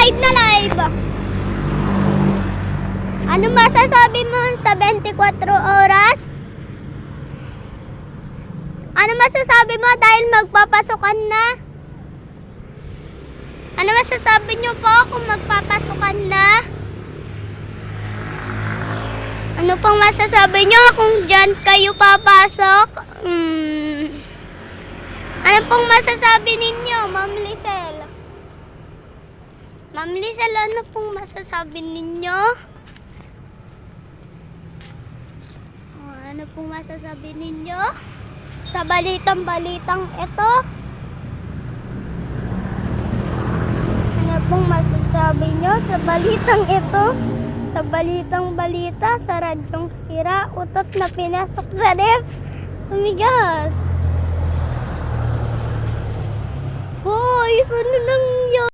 Live na live! Ano masasabi mo sa 24 oras? Ano masasabi mo dahil magpapasokan na? Ano masasabi niyo po kung magpapasokan na? Ano pong masasabi niyo kung dyan kayo papasok? Ano pong masasabi ninyo, Ma'am Lizelle? Ma'am Lizelle, ano pong masasabi ninyo? Ano pong masasabi ninyo sa balitang-balitang ito? Ano pong masasabi nyo sa balitang ito? Sa balitang-balita, sa radyong sira, utot na pinasok sa ref. Tumigas. Boys, ano nang